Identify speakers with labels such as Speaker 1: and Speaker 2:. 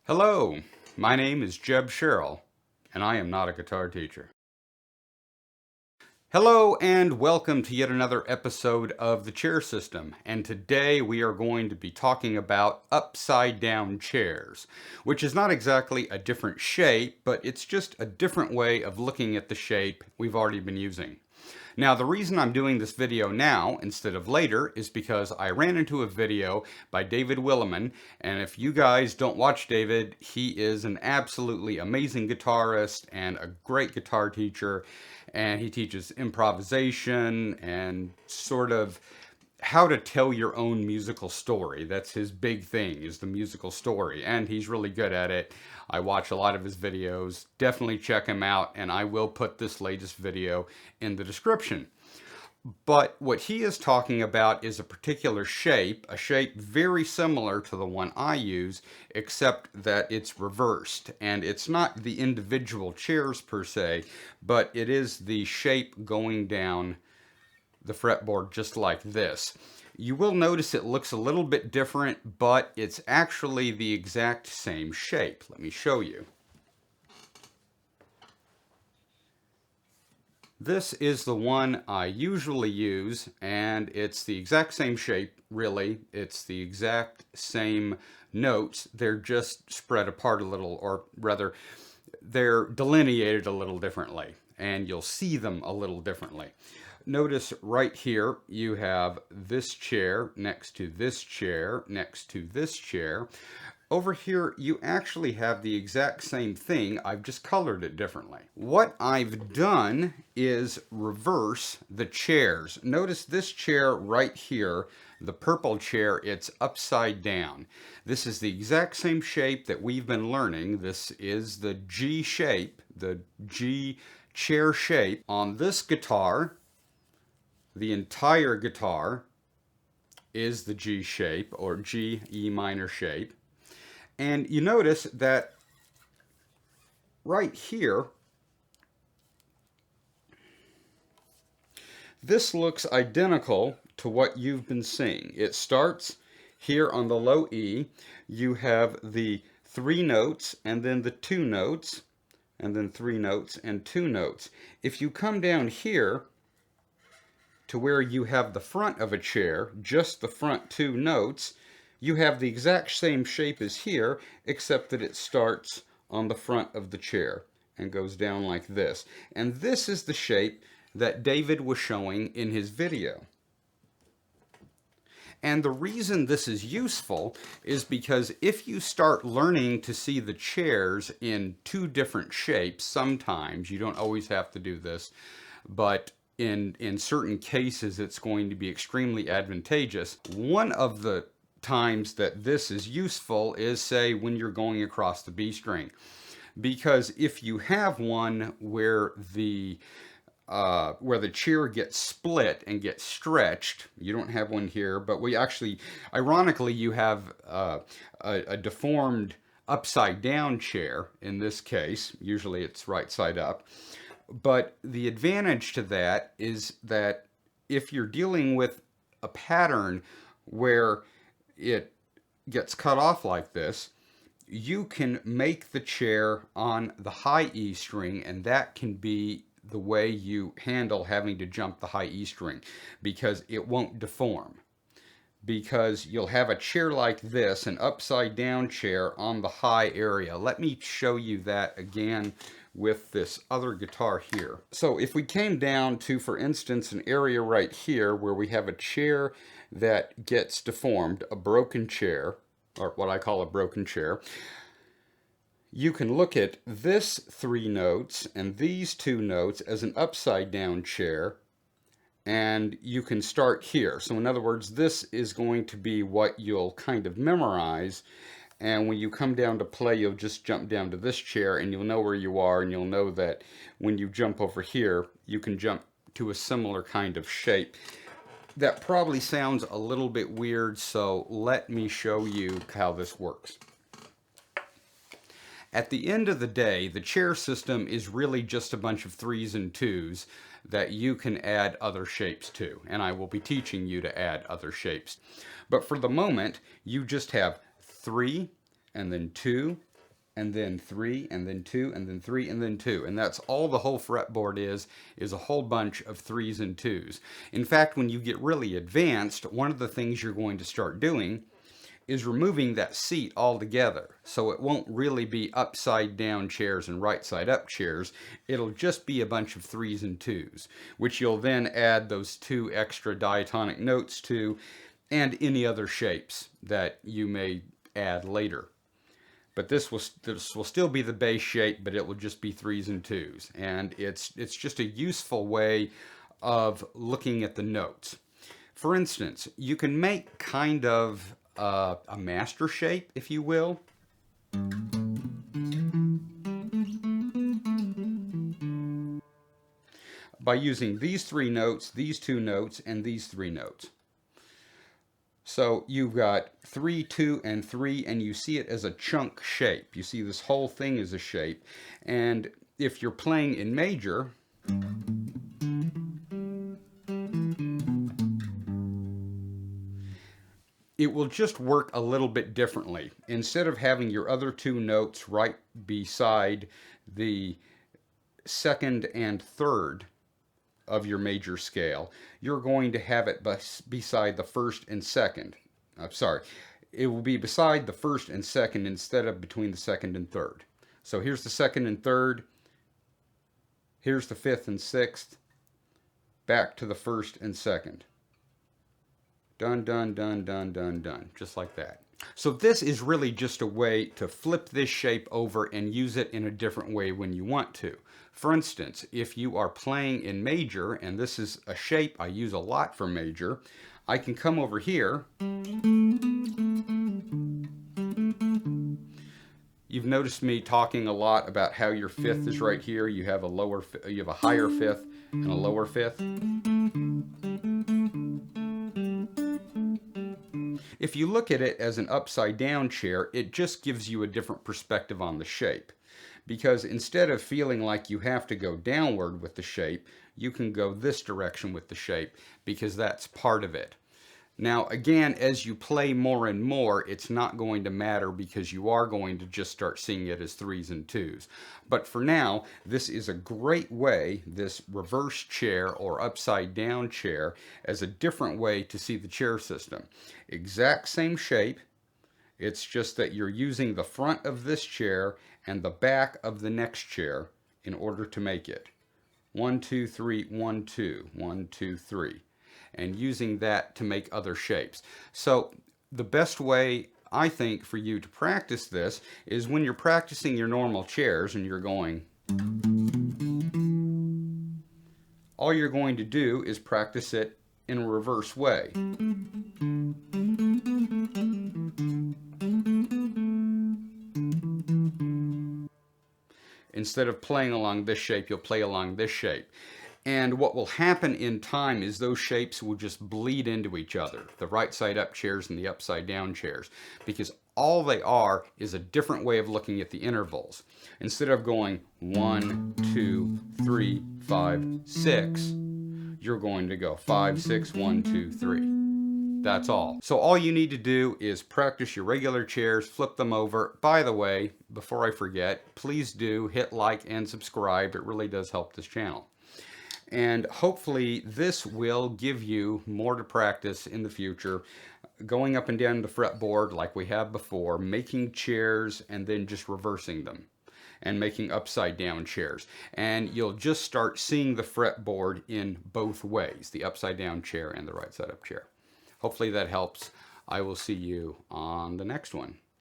Speaker 1: Hello, my name is Jeb Sherrill, and I am not a guitar teacher. Hello, and welcome to yet another episode of the Chair System. And today we are going to be talking about upside down chairs, which is not exactly a different shape, but it's just a different way of looking at the shape we've already been using. Now, the reason I'm doing this video now instead of later is because I ran into a video by David Williman, and if you guys don't watch David, he is an absolutely amazing guitarist and a great guitar teacher, and he teaches improvisation and sort of how to tell your own musical story. That's his big thing, is the musical story, and he's really good at it. I watch a lot of his videos. Definitely check him out, and I will put this latest video in the description. But what he is talking about is a particular shape, a shape very similar to the one I use, except that it's reversed. And it's not the individual chairs per se, but it is the shape going down the fretboard just like this. You will notice it looks a little bit different, but it's actually the exact same shape. Let me show you. This is the one I usually use, and it's the exact same shape, really. It's the exact same notes. They're just spread apart a little, or rather, they're delineated a little differently, and you'll see them a little differently. Notice right here, you have this chair next to this chair, next to this chair. Over here, you actually have the exact same thing. I've just colored it differently. What I've done is reverse the chairs. Notice this chair right here, the purple chair, it's upside down. This is the exact same shape that we've been learning. This is the G shape, the G chair shape. On this guitar, the entire guitar is the G shape, or G, E minor shape. And you notice that right here, this looks identical to what you've been seeing. It starts here on the low E. You have the 3 notes, and then the 2 notes, and then 3 notes and 2 notes. If you come down here to where you have the front of a chair, just the front 2 notes, you have the exact same shape as here, except that it starts on the front of the chair and goes down like this. And this is the shape that David was showing in his video. And the reason this is useful is because if you start learning to see the chairs in 2 different shapes, sometimes, you don't always have to do this, but in certain cases it's going to be extremely advantageous. One of the times that this is useful is, say, when you're going across the B string, because if you have one where the chair gets split and gets stretched, you don't have one here, but we actually, ironically, you have a deformed upside down chair in this case. Usually it's right side up. But the advantage to that is that if you're dealing with a pattern where it gets cut off like this, you can make the chair on the high E string, and that can be the way you handle having to jump the high E string, because it won't deform. Because you'll have a chair like this, an upside down chair on the high area. Let me show you that again with this other guitar here. So if we came down to, for instance, an area right here where we have a chair that gets deformed, a broken chair, or what I call a broken chair, you can look at this 3 notes and these 2 notes as an upside down chair, and you can start here. So in other words, this is going to be what you'll kind of memorize, and when you come down to play, you'll just jump down to this chair and you'll know where you are, and you'll know that when you jump over here, you can jump to a similar kind of shape. That probably sounds a little bit weird, so let me show you how this works. At the end of the day, the chair system is really just a bunch of 3s and 2s that you can add other shapes to, and I will be teaching you to add other shapes. But for the moment, you just have 3, and then 2, and then 3, and then 2, and then 3, and then 2. And that's all the whole fretboard is a whole bunch of 3s and 2s. In fact, when you get really advanced, one of the things you're going to start doing is removing that seat altogether. So it won't really be upside down chairs and right side up chairs. It'll just be a bunch of 3s and 2s, which you'll then add those 2 extra diatonic notes to, and any other shapes that you may add later. But this will still be the base shape, but it will just be 3s and 2s. And it's just a useful way of looking at the notes. For instance, you can make kind of a master shape, if you will. By using these 3 notes, these 2 notes, and these 3 notes. So you've got 3, 2, and 3, and you see it as a chunk shape. You see this whole thing as a shape. And if you're playing in major, it will just work a little bit differently. Instead of having your other 2 notes right beside the second and third of your major scale, you're going to have it beside the first and second. It will be beside the first and second instead of between the second and third. So here's the second and third, here's the fifth and sixth, back to the first and second. Dun, dun, dun, dun, dun, dun, just like that. So this is really just a way to flip this shape over and use it in a different way when you want to. For instance, if you are playing in major, and this is a shape I use a lot for major, I can come over here. You've noticed me talking a lot about how your fifth is right here. You have a higher fifth and a lower fifth. If you look at it as an upside down chair, it just gives you a different perspective on the shape. Because instead of feeling like you have to go downward with the shape, you can go this direction with the shape, because that's part of it. Now again, as you play more and more, it's not going to matter, because you are going to just start seeing it as 3s and 2s. But for now, this is a great way, this reverse chair or upside down chair, as a different way to see the chair system. Exact same shape, it's just that you're using the front of this chair and the back of the next chair in order to make it. 1, 2, 3, 1, 2, 1, 2, 3. And using that to make other shapes. So the best way, I think, for you to practice this is when you're practicing your normal chairs and you're going, all you're going to do is practice it in a reverse way. Instead of playing along this shape, you'll play along this shape. And what will happen in time is those shapes will just bleed into each other, the right side up chairs and the upside down chairs, because all they are is a different way of looking at the intervals. Instead of going 1, 2, 3, 5, 6, you're going to go 5, 6, 1, 2, 3. That's all. So all you need to do is practice your regular chairs, flip them over. By the way, before I forget, please do hit like and subscribe. It really does help this channel. And hopefully this will give you more to practice in the future, going up and down the fretboard like we have before, making chairs and then just reversing them, and making upside down chairs. And you'll just start seeing the fretboard in both ways, the upside down chair and the right side up chair. Hopefully that helps. I will see you on the next one.